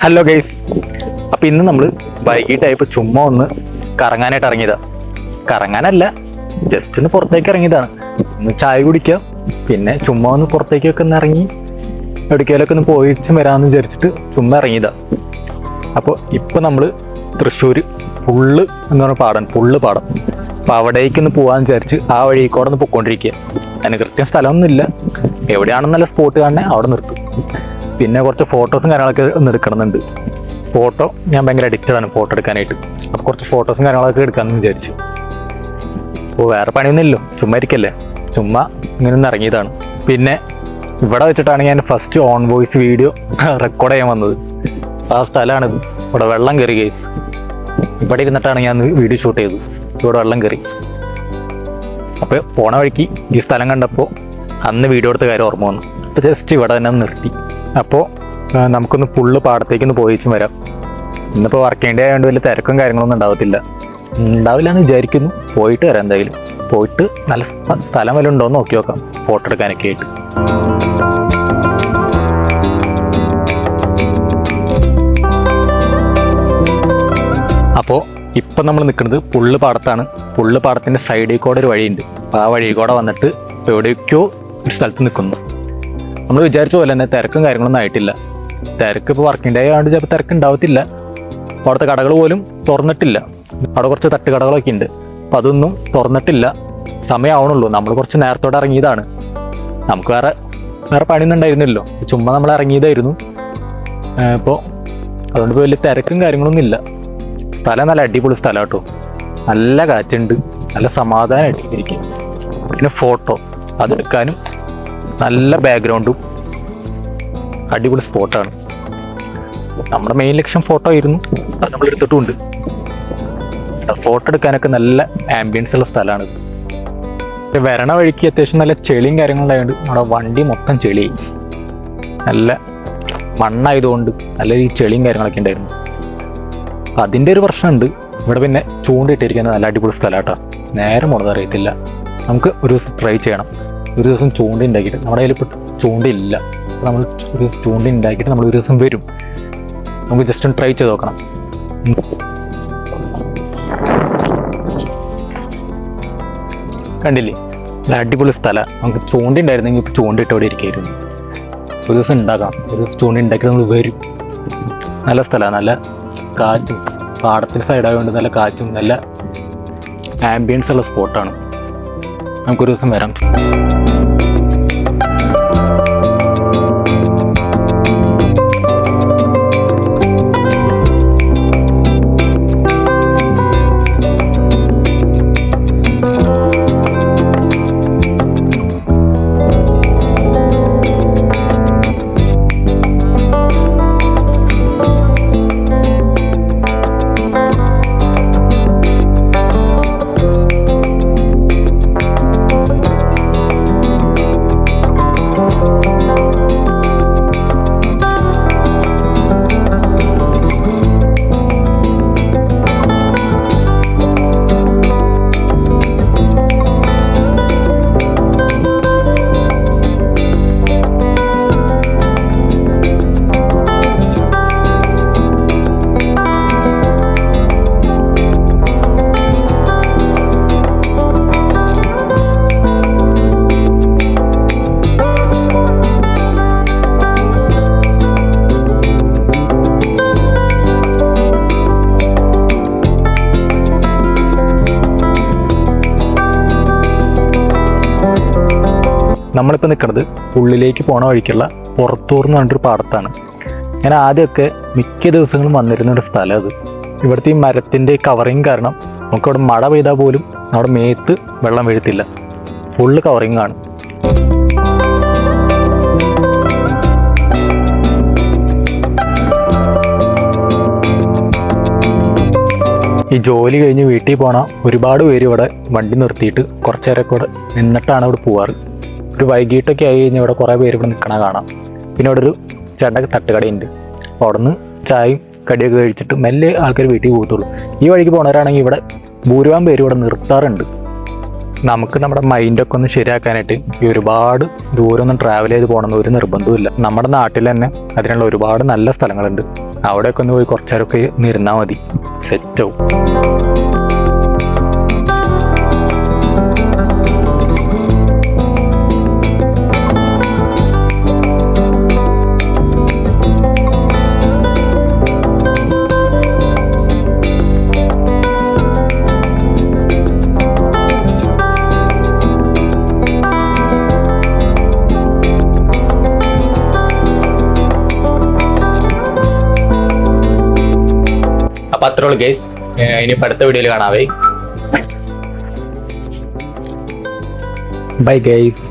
Hello guys, അപ്പൊ ഇന്ന് നമ്മൾ വൈകിട്ടായപ്പോ ചുമ്മാ ഒന്ന് കറങ്ങാനായിട്ട് ഇറങ്ങിയതാ. കറങ്ങാനല്ല, ജസ്റ്റ് ഒന്ന് പുറത്തേക്ക് ഇറങ്ങിയതാണ്. ഒന്ന് ചായ കുടിക്കാം, പിന്നെ ചുമ്മാ ഒന്ന് പുറത്തേക്കൊക്കെ ഒന്ന് ഇറങ്ങി എവിടേക്കാലൊക്കെ ഒന്ന് പോയിച്ച് വരാമെന്ന് വിചാരിച്ചിട്ട് ചുമ്മാ ഇറങ്ങിയതാ. അപ്പോൾ ഇപ്പൊ നമ്മള് തൃശ്ശൂർ പുള്ള് എന്ന് പറഞ്ഞ പുള്ള് പാടം. അപ്പൊ അവിടേക്കൊന്ന് പോകാന്ന് വിചാരിച്ച് ആ വഴിക്കോടെ ഒന്ന് പൊക്കോണ്ടിരിക്കുക. അതിന് കൃത്യം സ്ഥലമൊന്നുമില്ല, എവിടെയാണെന്നല്ല സ്പോട്ട് കാണണേ അവിടെ നിർത്തും. പിന്നെ കുറച്ച് ഫോട്ടോസും കാര്യങ്ങളൊക്കെ ഒന്ന് എടുക്കണമെന്നുണ്ട്. ഫോട്ടോ ഞാൻ ഭയങ്കര അഡിക്റ്റഡ് ആണ് ഫോട്ടോ എടുക്കാനായിട്ട്. അപ്പോൾ കുറച്ച് ഫോട്ടോസും കാര്യങ്ങളൊക്കെ എടുക്കാമെന്ന് വിചാരിച്ചു. അപ്പോൾ വേറെ പണിയൊന്നുമില്ലല്ലോ, ചുമ്മാ ഇരിക്കല്ലേ, ചുമ്മാ ഇങ്ങനെ ഒന്ന് ഇറങ്ങിയതാണ്. പിന്നെ ഇവിടെ വെച്ചിട്ടാണ് ഞാൻ first on voice video record ചെയ്യാൻ വന്നത്. ആ സ്ഥലമാണിത്. ഇവിടെ വെള്ളം കയറി ഗൈസ്. ഇവിടെ ഇരുന്നിട്ടാണ് ഞാൻ വീഡിയോ ഷൂട്ട് ചെയ്തത്. ഇവിടെ വെള്ളം കയറി. അപ്പോൾ പോണ വഴിക്ക് ഈ സ്ഥലം കണ്ടപ്പോൾ അന്ന് വീഡിയോ എടുത്ത കാര്യം ഓർമ്മ വന്നു. അപ്പോൾ ജസ്റ്റ് ഇവിടെ തന്നെ നിർത്തി. അപ്പോൾ നമുക്കൊന്ന് പുള്ള് പാടത്തേക്കൊന്ന് പോയിച്ചും വരാം. ഇന്നിപ്പോൾ വർക്കിംഗ് ഡേ ആയതുകൊണ്ട് വലിയ തിരക്കും കാര്യങ്ങളൊന്നും ഉണ്ടാവില്ല എന്ന് വിചാരിക്കുന്നു. പോയിട്ട് വരാം എന്തായാലും. പോയിട്ട് നല്ല സ്ഥലം വല്ലതും ഉണ്ടോയെന്ന് നോക്കി നോക്കാം ഫോട്ടോ എടുക്കാനൊക്കെ ആയിട്ട്. അപ്പോൾ ഇപ്പം നമ്മൾ നിൽക്കുന്നത് പുള്ള് പാടത്താണ്. പുള്ള് പാടത്തിൻ്റെ സൈഡിൽ കൂടെ ഒരു വഴിയുണ്ട്. അപ്പോൾ ആ വഴി കൂടെ വന്നിട്ട് എവിടേക്കോ ഒരു സ്ഥലത്ത് നിൽക്കുന്നു. നമ്മൾ വിചാരിച്ച പോലെ തന്നെ തിരക്കും കാര്യങ്ങളൊന്നും ആയിട്ടില്ല. തിരക്ക് ഇപ്പോൾ വർക്കിംഗ് ഡേ ആയതുകൊണ്ട് ചിലപ്പോൾ തിരക്ക് ഉണ്ടാവത്തില്ല. അപ്പോൾ അവിടുത്തെ കടകൾ പോലും തുറന്നിട്ടില്ല. അവിടെ കുറച്ച് തട്ടുകടകളൊക്കെ ഉണ്ട്. അപ്പോൾ അതൊന്നും തുറന്നിട്ടില്ല. സമയമാവണുള്ളൂ. നമ്മൾ കുറച്ച് നേരത്തോടെ ഇറങ്ങിയതാണ്. നമുക്ക് വേറെ പണിയൊന്നും ഉണ്ടായിരുന്നില്ലല്ലോ, ചുമ്മാ നമ്മൾ ഇറങ്ങിയതായിരുന്നു. ഇപ്പോൾ അതുകൊണ്ട് ഇപ്പോൾ വലിയ തിരക്കും കാര്യങ്ങളൊന്നും ഇല്ല. സ്ഥലം നല്ല അടിപൊളി സ്ഥലം കേട്ടോ. നല്ല കാറ്റുണ്ട്, നല്ല സമാധാനമായിട്ട് ഇരിക്കും. പിന്നെ ഫോട്ടോ അതെടുക്കാനും നല്ല ബാക്ക്ഗ്രൗണ്ടും അടിപൊളി സ്പോട്ടാണ്. നമ്മുടെ മെയിൻ ലക്ഷ്യം ഫോട്ടോ ആയിരുന്നു, അത് നമ്മൾ എടുത്തിട്ടുമുണ്ട്. ഫോട്ടോ എടുക്കാനൊക്കെ നല്ല ആംബിയൻസ് ഉള്ള സ്ഥലമാണ്. വരണ വഴിക്ക് അത്യാവശ്യം നല്ല ചെളിയും കാര്യങ്ങളുണ്ടായതുകൊണ്ട് നമ്മുടെ വണ്ടി മൊത്തം ചെളിയായി. നല്ല മണ്ണായതുകൊണ്ട് നല്ല ഈ ചെളിയും കാര്യങ്ങളൊക്കെ ഉണ്ടായിരുന്നു. അതിൻ്റെ ഒരു പ്രശ്നമുണ്ട്. ഇവിടെ പിന്നെ ചൂണ്ടിട്ടിരിക്കുന്നത് നല്ല അടിപൊളി സ്ഥലം കേട്ടോ. നേരെ പോണത് അറിയത്തില്ല. നമുക്ക് ഒരു ദിവസം ട്രൈ ചെയ്യണം. ഒരു ദിവസം ചൂണ്ട ഉണ്ടാക്കിയിട്ട്, നമ്മുടെ കയ്യിൽ ഇപ്പോൾ ചൂണ്ടയില്ല. അപ്പോൾ നമ്മൾ ഒരു ദിവസം ചൂണ്ട ഉണ്ടാക്കിയിട്ട് നമ്മൾ ഒരു ദിവസം വരും. നമുക്ക് ജസ്റ്റ് ഒന്ന് ട്രൈ ചെയ്ത് നോക്കണം. കണ്ടില്ലേ, നല്ല അടിപൊളി സ്ഥലം. നമുക്ക് ചൂണ്ട ഉണ്ടായിരുന്നെങ്കിൽ ഇപ്പോൾ ചൂണ്ട ഇട്ടോടെ ഇരിക്കായിരുന്നു. ഒരു ദിവസം ഉണ്ടാക്കാം. ഒരു ദിവസം ചൂണ്ട ഉണ്ടാക്കിയിട്ട് നമ്മൾ വരും. നല്ല സ്ഥലമാണ്, നല്ല കാറ്റും, പാടത്തിൻ്റെ സൈഡായതുകൊണ്ട് നല്ല കാറ്റും നല്ല ആംബിയൻസ് ഉള്ള സ്പോട്ടാണ്. നമുക്കൊരു ദിവസം വരാം. നമ്മളിപ്പോൾ നിൽക്കുന്നത് ഉള്ളിലേക്ക് പോണ വഴിക്കുള്ള പുറത്തൂർ എന്ന് പറഞ്ഞിട്ടൊരു പാടത്താണ്. ഞാൻ ആദ്യമൊക്കെ മിക്ക ദിവസങ്ങളും വന്നിരുന്ന ഒരു സ്ഥലം അത്. ഇവിടുത്തെ ഈ മരത്തിൻ്റെ കവറിങ് കാരണം നമുക്കവിടെ മഴ പെയ്താൽ പോലും നമ്മുടെ മേത്ത് വെള്ളം വീഴത്തില്ല. ഫുള്ള് കവറിങ് ആണ്. ഈ ജോലി കഴിഞ്ഞ് വീട്ടിൽ പോണ ഒരുപാട് പേര് ഇവിടെ വണ്ടി നിർത്തിയിട്ട് കുറച്ച് നേരമൊക്കെ ഇവിടെ നിന്നിട്ടാണ് ഇവിടെ പോവാറ്. ഒരു വൈകിട്ടൊക്കെ ആയി കഴിഞ്ഞാൽ ഇവിടെ കുറേ പേര് ഇവിടെ നിൽക്കണ കാണാം. പിന്നെ ഇവിടെ ഒരു ചേട്ടൻ്റെ തട്ടുകടയുണ്ട്. അപ്പോൾ അവിടെ നിന്ന് ചായയും കടിയൊക്കെ കഴിച്ചിട്ട് മെല്ലെ ആൾക്കാർ വീട്ടിൽ പോകത്തുള്ളൂ. ഈ വഴിക്ക് പോണവരാണെങ്കിൽ ഇവിടെ ഭൂരിഭാഗം പേര് ഇവിടെ നിർത്താറുണ്ട്. നമുക്ക് നമ്മുടെ മൈൻഡൊക്കെ ഒന്ന് ശരിയാക്കാനായിട്ട് ഈ ഒരുപാട് ദൂരം ഒന്നും ട്രാവൽ ചെയ്ത് പോകണമെന്ന് ഒരു നിർബന്ധവുമില്ല. നമ്മുടെ നാട്ടിൽ തന്നെ അതിനുള്ള ഒരുപാട് നല്ല സ്ഥലങ്ങളുണ്ട്. അവിടെയൊക്കെ ഒന്ന് പോയി കുറച്ചേരൊക്കെ ഇരുന്നാൽ മതി, സെറ്റാവും. അപ്പൊ അത്രേ ഉള്ളൂ ഗൈസ്. ഇനി അടുത്ത വീഡിയോയിൽ കാണാവേ. Bye guys.